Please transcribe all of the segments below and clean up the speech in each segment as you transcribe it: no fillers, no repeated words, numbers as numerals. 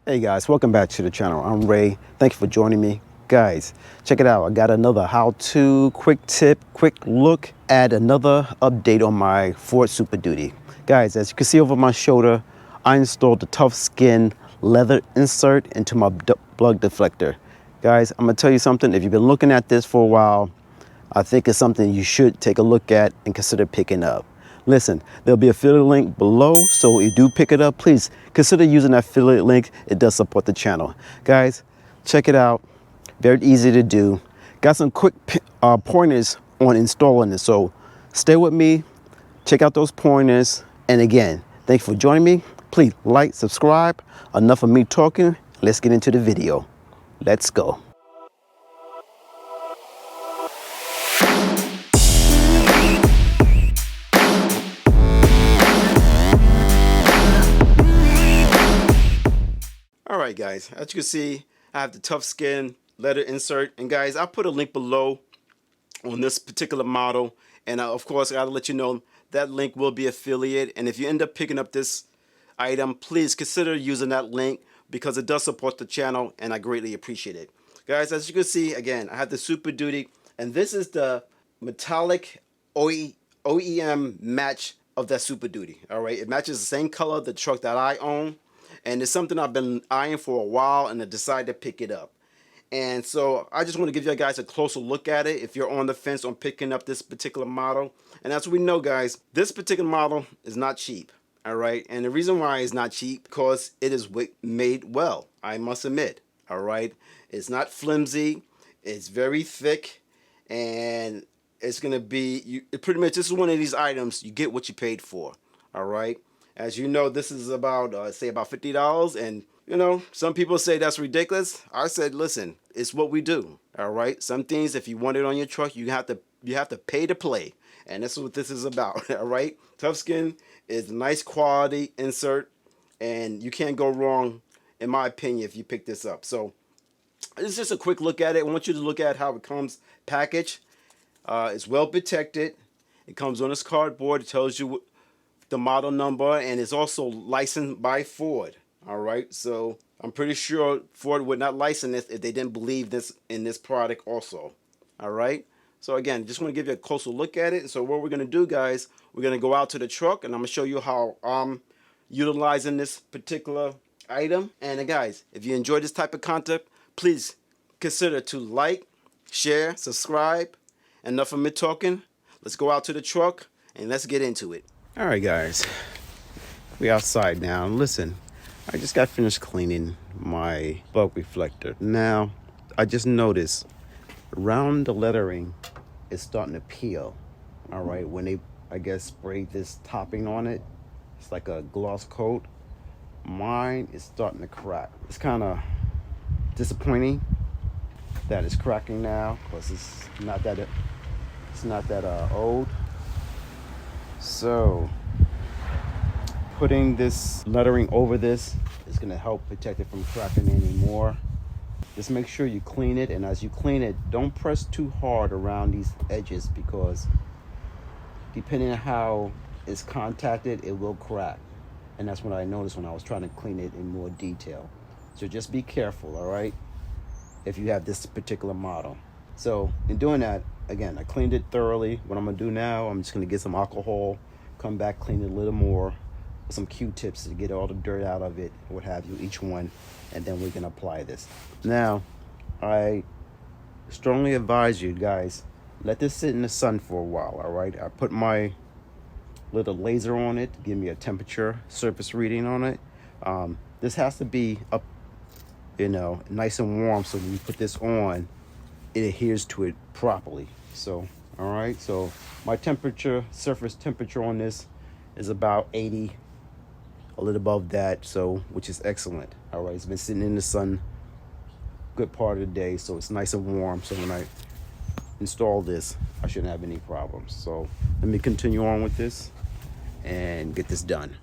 Hey guys, welcome back to the channel. I'm Ray. Thank you for joining me. Guys, check it out. I got another how-to, quick tip, quick look at another update on my Ford Super Duty. Guys, as you can see over my shoulder, I installed the Tufskinz leather insert into my plug deflector. Guys, I'm gonna tell you something. If you've been looking at this for a while, I think it's something you should take a look at and consider picking up. Listen, there'll be an affiliate link below, so if you do pick it up, please consider using that affiliate link. It does support the channel. Guys, check it out. Very easy to do. Got some quick pointers on installing this, so stay with me, check out those pointers. And again, thank you for joining me. Please like, subscribe. Enough of me talking. Let's get into the video. Let's go. All right, guys, as you can see, I have the Tufskinz leather insert. And guys, I'll put a link below on this particular model. And of course, I gotta let you know that link will be affiliate. And if you end up picking up this item, please consider using that link because it does support the channel and I greatly appreciate it. Guys, as you can see, again, I have the Super Duty, and this is the metallic OEM match of that Super Duty. All right, it matches the same color the truck that I own. And it's something I've been eyeing for a while, and I decided to pick it up. And so I just want to give you guys a closer look at it if you're on the fence on picking up this particular model. And as we know, guys, this particular model is not cheap. All right. And the reason why it's not cheap because it is made well, I must admit. All right. It's not flimsy. It's very thick. And it's going to be pretty much, this is one of these items you get what you paid for. All right. As you know, this is about, say about $50. And, you know, some people say that's ridiculous. I said, listen, it's what we do. All right. Some things, if you want it on your truck, you have to pay to play. And that's what this is about. All right. Tufskinz is a nice quality insert. And you can't go wrong, in my opinion, if you pick this up. So it's just a quick look at it. I want you to look at how it comes packaged. It's well protected. It comes on this cardboard. It tells you the model number, and it's also licensed by Ford. All right, so I'm pretty sure Ford would not license this if they didn't believe this in this product also. All right, so again, just want to give you a closer look at it. And so what we're going to do, guys, we're going to go out to the truck, and I'm going to show you how I'm utilizing this particular item. And guys, if you enjoy this type of content, please consider to like, share, subscribe. Enough of me talking. Let's go out to the truck and let's get into it. All right, guys, we outside now. Listen, I just got finished cleaning my bug reflector. Now, I just noticed around the lettering is starting to peel. All right, when they, I guess, sprayed this topping on it, it's like a gloss coat. Mine is starting to crack. It's kind of disappointing that it's cracking now because it's not that old. So putting this lettering over this is going to help protect it from cracking anymore. Just make sure you clean it, and as you clean it, don't press too hard around these edges because depending on how it's contacted, it will crack. And that's what I noticed when I was trying to clean it in more detail. So just be careful, all right, if you have this particular model. So in doing that, again, I cleaned it thoroughly. What I'm gonna do now, I'm just gonna get some alcohol, come back, clean it a little more with some Q-tips to get all the dirt out of it, what have you, each one, and then we can apply this. Now, I strongly advise you guys, let this sit in the sun for a while, all right? I put my little laser on it to give me a temperature surface reading on it. This has to be up, you know, nice and warm, so when you put this on, it adheres to it properly. So, all right, so my temperature, surface temperature on this is about 80, a little above that, so which is excellent. All right, it's been sitting in the sun good part of the day, so it's nice and warm. So when I install this, I shouldn't have any problems. So let me continue on with this and get this done.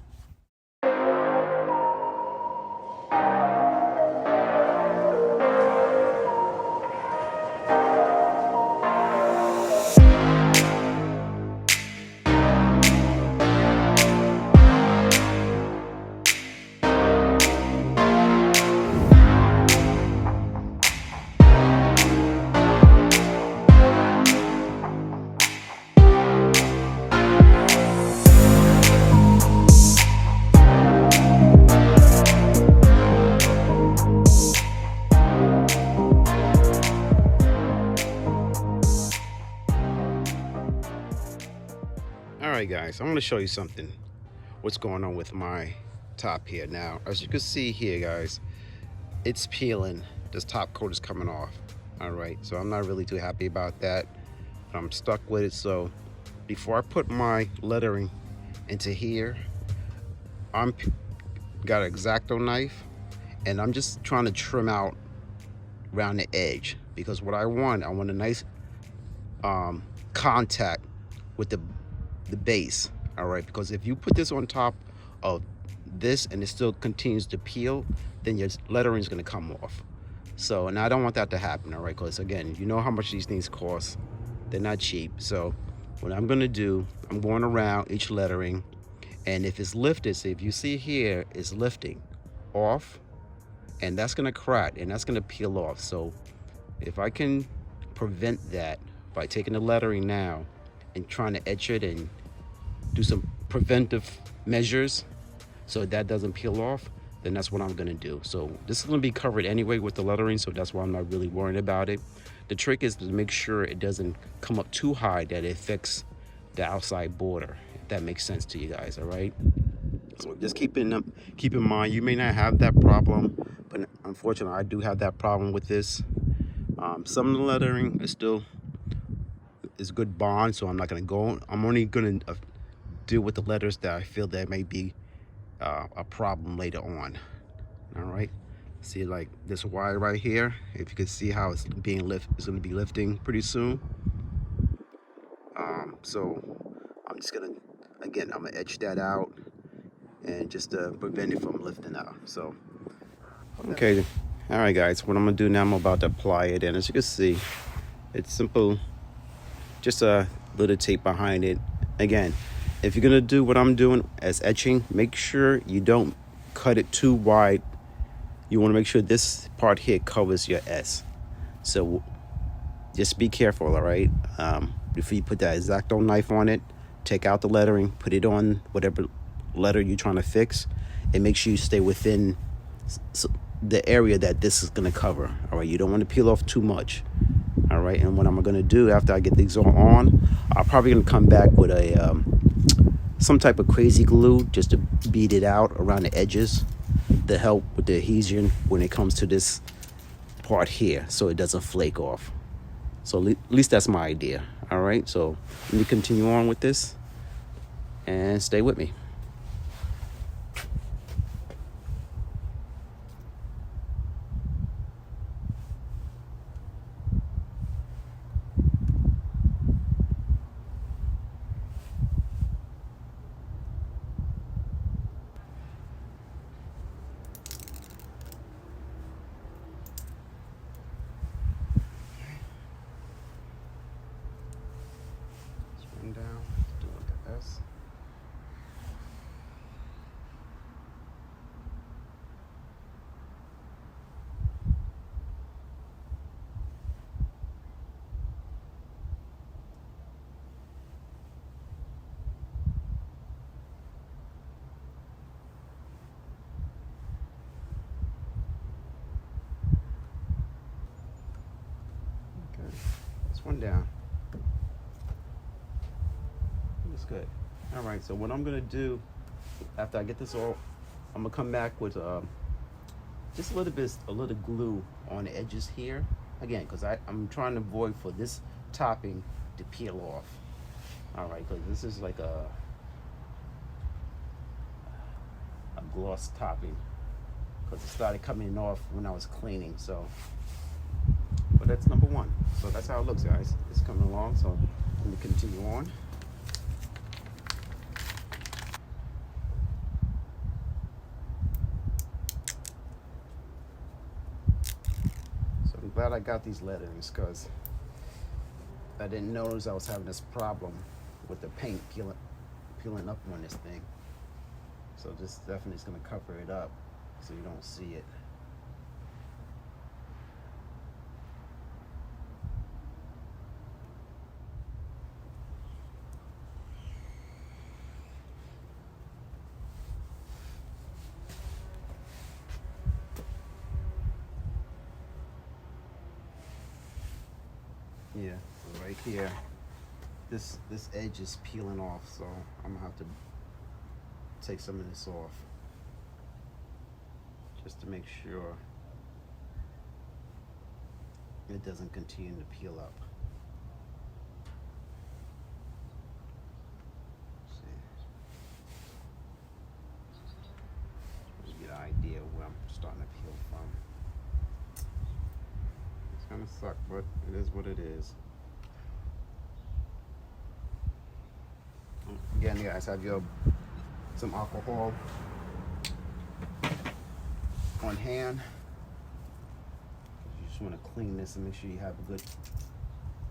Alright guys, I'm going to show you something. What's going on with my top here. Now, as you can see here guys, it's peeling. This top coat is coming off. Alright, so I'm not really too happy about that. But I'm stuck with it. So before I put my lettering into here, I'm got an X-Acto knife and I'm just trying to trim out around the edge, because what I want a nice contact with the base. All right, because if you put this on top of this and it still continues to peel, then your lettering is going to come off. So, and I don't want that to happen. All right, because again, you know how much these things cost. They're not cheap. So what I'm going to do, I'm going around each lettering, and if it's lifted, so if you see here, it's lifting off, and that's going to crack and that's going to peel off. So if I can prevent that by taking the lettering now and trying to etch it and do some preventive measures so that doesn't peel off, then that's what I'm going to do. So this is going to be covered anyway with the lettering, so that's why I'm not really worried about it. The trick is to make sure it doesn't come up too high that it affects the outside border, if that makes sense to you guys. All right, so just keep in mind, you may not have that problem, but unfortunately I do have that problem with this. Some of the lettering is good bond, so I'm not going to go. I'm only going to deal with the letters that I feel that may be a problem later on. All right, see, like this wire right here, if you can see how it's being it's going to be lifting pretty soon. So I'm just gonna, again, I'm gonna etch that out and just prevent it from lifting out. So okay, all right guys, what I'm gonna do now, I'm about to apply it, and as you can see, it's simple, just a little tape behind it. Again, if you're gonna do what I'm doing as etching, make sure you don't cut it too wide. You want to make sure this part here covers your S. So just be careful, all right? Before you put that X-Acto knife on it, take out the lettering, put it on whatever letter you're trying to fix, and make sure you stay within the area that this is going to cover. All right, you don't want to peel off too much. All right, and what I'm going to do after I get these all on, I'm probably going to come back with a some type of crazy glue just to beat it out around the edges to help with the adhesion when it comes to this part here, so it doesn't flake off. So at least that's my idea. All right, so let me continue on with this and stay with me. Down, do like an S. Okay, that's one down. That's good. All right, so what I'm gonna do after I get this all, I'm gonna come back with just a little glue on the edges here, again, because I'm trying to avoid for this topping to peel off. All right, because this is like a gloss topping, because it started coming off when I was cleaning. So, but that's number one. So that's how it looks, guys. It's coming along. So let me continue on. Glad I got these letterings, because I didn't notice I was having this problem with the paint peeling up on this thing. So this definitely is going to cover it up so you don't see it. Yeah, so right here, this edge is peeling off, so I'm gonna have to take some of this off just to make sure it doesn't continue to peel up. Let's see. Just get an idea where I'm starting to peel from. It's gonna suck, but it is what it is. Again, guys, have your some alcohol on hand. You just want to clean this and make sure you have a good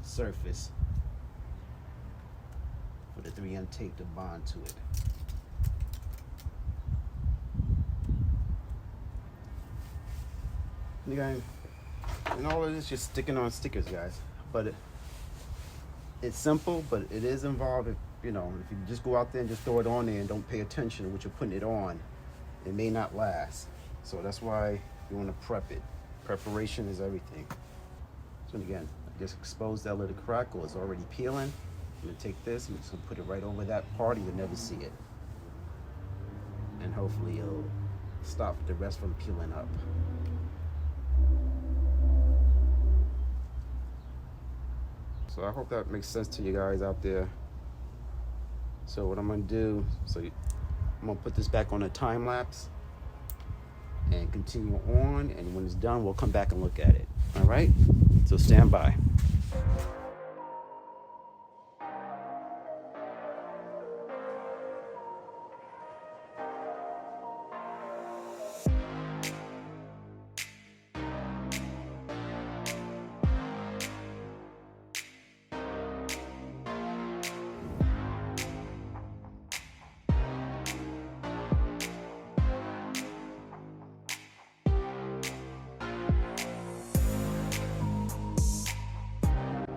surface for the 3M tape to bond to it. And again, and all of this just sticking on stickers, guys. But it's simple, but it is involved. You know, if you just go out there and just throw it on there and don't pay attention to what you're putting it on, it may not last. So that's why you want to prep it. Preparation is everything. So again, I just exposed that little crackle. It's already peeling. I'm gonna take this and just gonna put it right over that part. You'll never see it. And hopefully it'll stop the rest from peeling up. So I hope that makes sense to you guys out there. So what I'm gonna do, I'm gonna put this back on a time lapse and continue on, and when it's done, we'll come back and look at it. All right, so stand by.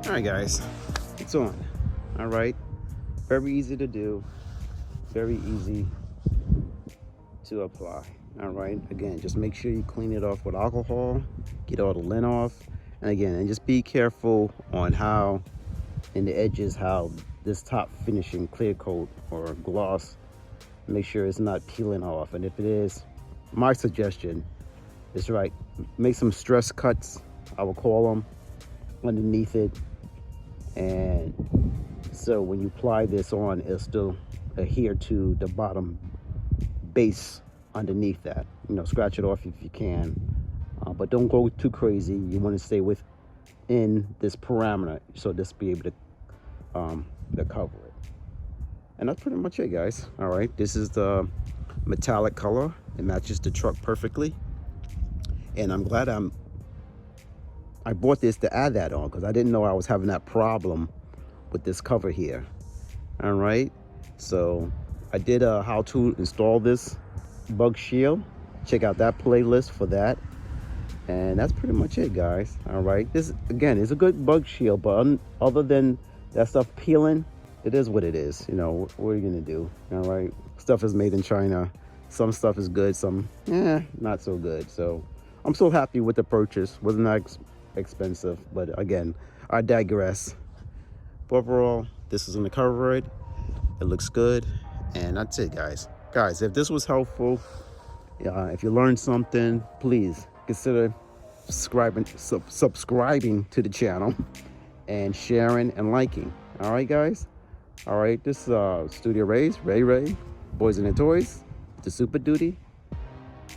All right, guys, it's on. All right, very easy to do, very easy to apply. All right, again, just make sure you clean it off with alcohol, get all the lint off, and again, and just be careful on how in the edges, how this top finishing clear coat or gloss, make sure it's not peeling off. And if it is, my suggestion is make some stress cuts, I will call them, underneath it. And so when you apply this on, it'll still adhere to the bottom base underneath that. You know, scratch it off if you can, but don't go too crazy. You want to stay within this parameter, so this be able to cover it. And that's pretty much it, guys. All right, this is the metallic color. It matches the truck perfectly, and I'm glad I bought this to add that on, because I didn't know I was having that problem with this cover here. All right, so I did a how to install this bug shield. Check out that playlist for that. And that's pretty much it, guys. All right, this again is a good bug shield, but other than that stuff peeling, it is what it is. You know, what are you gonna do? All right, stuff is made in China. Some stuff is good, some not so good. So I'm so happy with the purchase. Wasn't that expensive, but again, I digress. But overall, this is in the cover it. It looks good, and that's it, guys. Guys, if this was helpful, if you learned something, please consider subscribing to the channel and sharing and liking. All right, guys. All right, this is Studio Ray, Boys and Their Toys, the Super Duty,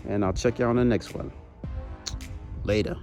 and I'll check you out on the next one. Later.